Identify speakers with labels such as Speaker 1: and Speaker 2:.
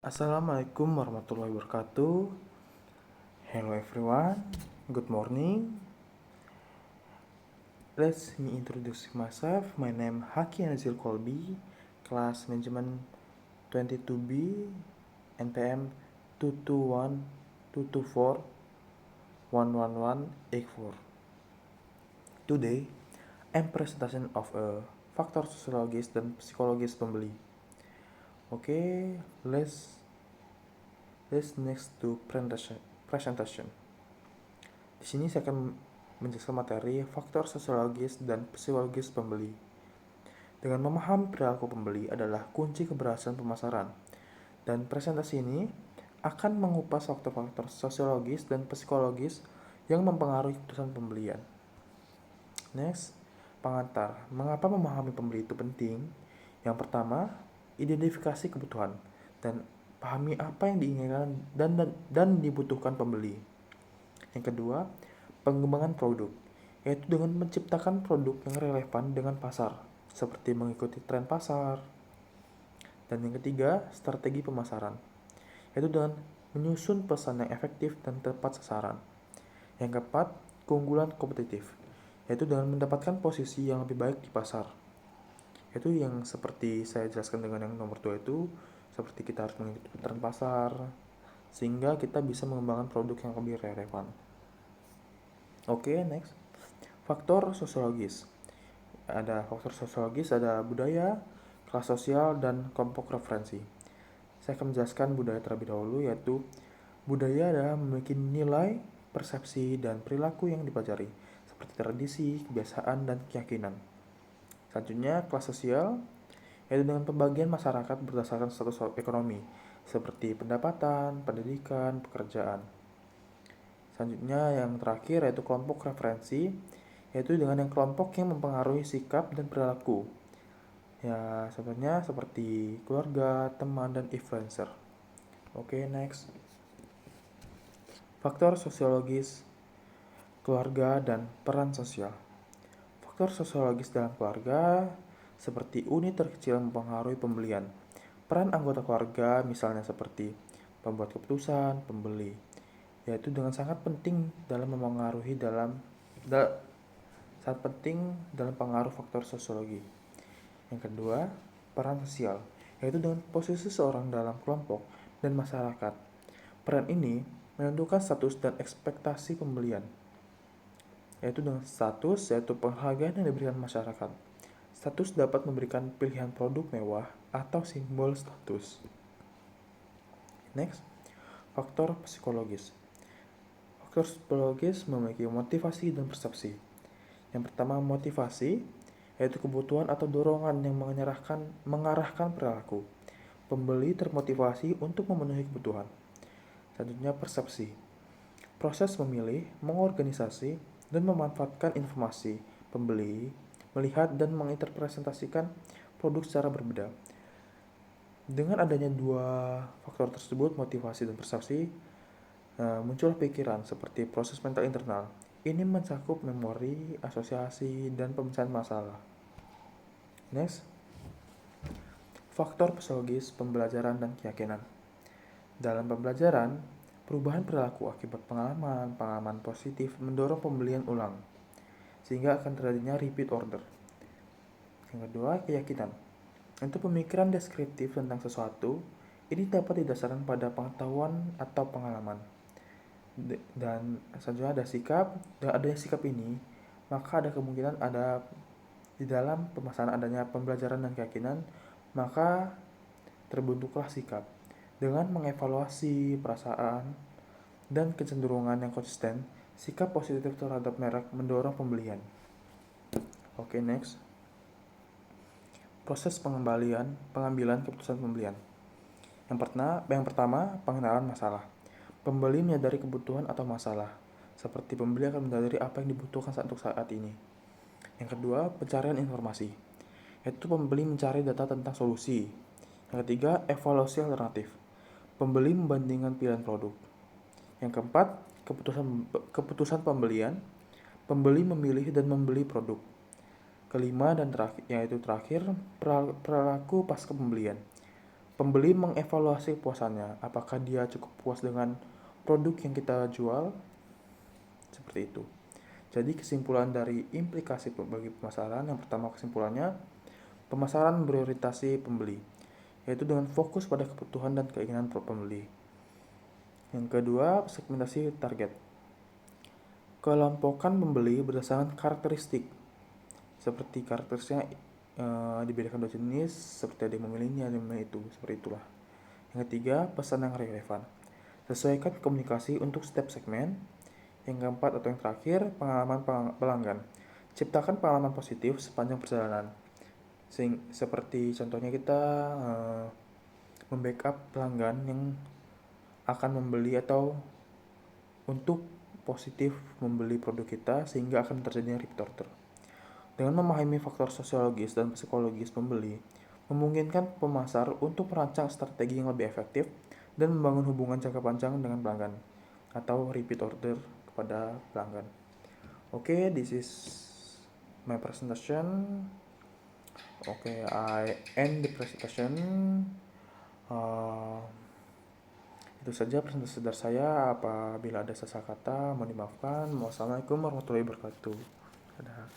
Speaker 1: Assalamualaikum warahmatullahi wabarakatuh. Hello everyone, good morning. Let me introduce myself. My name Haki Nazil Kolbi, Class Management 22B, NPM 221-224-11184. Today, I'm presentation of a faktor sosiologis dan psikologis pembeli. Okay, let's next to presentation. Di sini saya akan menjelaskan materi faktor sosiologis dan psikologis pembeli. Dengan memahami perilaku pembeli adalah kunci keberhasilan pemasaran. Dan presentasi ini akan mengupas faktor-faktor sosiologis dan psikologis yang mempengaruhi keputusan pembelian. Next, pengantar. Mengapa memahami pembeli itu penting? Yang pertama, identifikasi kebutuhan dan pahami apa yang diinginkan dan dibutuhkan pembeli. Yang kedua, pengembangan produk, yaitu dengan menciptakan produk yang relevan dengan pasar, seperti mengikuti tren pasar. Dan yang ketiga, strategi pemasaran, yaitu dengan menyusun pesan yang efektif dan tepat sasaran. Yang keempat, keunggulan kompetitif, yaitu dengan mendapatkan posisi yang lebih baik di pasar. Itu yang seperti saya jelaskan dengan yang nomor 2 itu, seperti kita harus mengikuti tren pasar, sehingga kita bisa mengembangkan produk yang lebih relevan. Oke, next. Faktor sosiologis. Ada faktor sosiologis, ada budaya, kelas sosial, dan kelompok referensi. Saya akan menjelaskan budaya terlebih dahulu, yaitu budaya adalah memiliki nilai, persepsi, dan perilaku yang dipelajari, seperti tradisi, kebiasaan, dan keyakinan. Selanjutnya, kelas sosial, yaitu dengan pembagian masyarakat berdasarkan status ekonomi, seperti pendapatan, pendidikan, pekerjaan. Selanjutnya, yang terakhir yaitu kelompok referensi, yaitu dengan yang kelompok yang mempengaruhi sikap dan perilaku. Ya, contohnya seperti keluarga, teman, dan influencer. Oke, next. Faktor sosiologis keluarga dan peran sosial. Faktor sosiologis dalam keluarga seperti unit terkecil mempengaruhi pembelian. Peran anggota keluarga misalnya seperti pembuat keputusan, pembeli, yaitu dengan sangat penting dalam pengaruh faktor sosiologi. Yang kedua, peran sosial, yaitu dengan posisi seorang dalam kelompok dan masyarakat. Peran ini menentukan status dan ekspektasi pembelian, yaitu dengan status, yaitu penghargaan yang diberikan masyarakat. Status dapat memberikan pilihan produk mewah atau simbol status. Next, faktor psikologis. Faktor psikologis memiliki motivasi dan persepsi. Yang pertama, motivasi, yaitu kebutuhan atau dorongan yang mengarahkan perilaku. Pembeli termotivasi untuk memenuhi kebutuhan. Selanjutnya, persepsi. Proses memilih, mengorganisasi, dan memanfaatkan informasi. Pembeli melihat dan menginterpretasikan produk secara berbeda. Dengan adanya dua faktor tersebut, motivasi dan persepsi, muncul pikiran seperti proses mental internal. Ini mencakup memori, asosiasi, dan pemecahan masalah. Next, faktor psikologis pembelajaran dan keyakinan. Dalam pembelajaran, perubahan perilaku akibat pengalaman positif mendorong pembelian ulang, sehingga akan terjadinya repeat order. Yang kedua, keyakinan. Untuk pemikiran deskriptif tentang sesuatu, ini dapat didasarkan pada pengetahuan atau pengalaman. Dan selanjutnya ada sikap. Dengan adanya sikap ini, maka ada kemungkinan ada di dalam pemasaran adanya pembelajaran dan keyakinan, maka terbentuklah sikap. Dengan mengevaluasi perasaan dan kecenderungan yang konsisten, sikap positif terhadap merek mendorong pembelian. Oke, next. Proses pengambilan keputusan pembelian. Yang pertama, pengenalan masalah. Pembeli menyadari kebutuhan atau masalah, seperti pembeli akan menyadari apa yang dibutuhkan untuk saat ini. Yang kedua, pencarian informasi, yaitu pembeli mencari data tentang solusi. Yang ketiga, evaluasi alternatif. Pembeli membandingkan pilihan produk. Yang keempat, keputusan pembelian. Pembeli memilih dan membeli produk. Kelima dan terakhir, perilaku pasca pembelian. Pembeli mengevaluasi kepuasannya, apakah dia cukup puas dengan produk yang kita jual, seperti itu. Jadi kesimpulan dari implikasi bagi pemasaran, yang pertama kesimpulannya, pemasaran memprioritasi pembeli, yaitu dengan fokus pada kebutuhan dan keinginan pembeli. Yang kedua, segmentasi target. Kelompokkan pembeli berdasarkan karakteristik, seperti karakteristiknya dibedakan dua jenis, seperti ada yang memilih ini, ada yang memilih itu, seperti itulah. Yang ketiga, pesan yang relevan. Sesuaikan komunikasi untuk setiap segmen. Yang keempat atau yang terakhir, pengalaman pelanggan. Ciptakan pengalaman positif sepanjang perjalanan. Seperti contohnya kita membackup pelanggan yang akan membeli atau untuk positif membeli produk kita sehingga akan terjadinya repeat order. Dengan memahami faktor sosiologis dan psikologis pembeli, memungkinkan pemasar untuk merancang strategi yang lebih efektif dan membangun hubungan jangka panjang dengan pelanggan atau repeat order kepada pelanggan. Okay, this is my presentation. Okay, I end the presentation. Itu saja presentasi dari saya. Apabila ada salah kata, mohon dimaafkan. Wassalamualaikum warahmatullahi wabarakatuh. Dadah.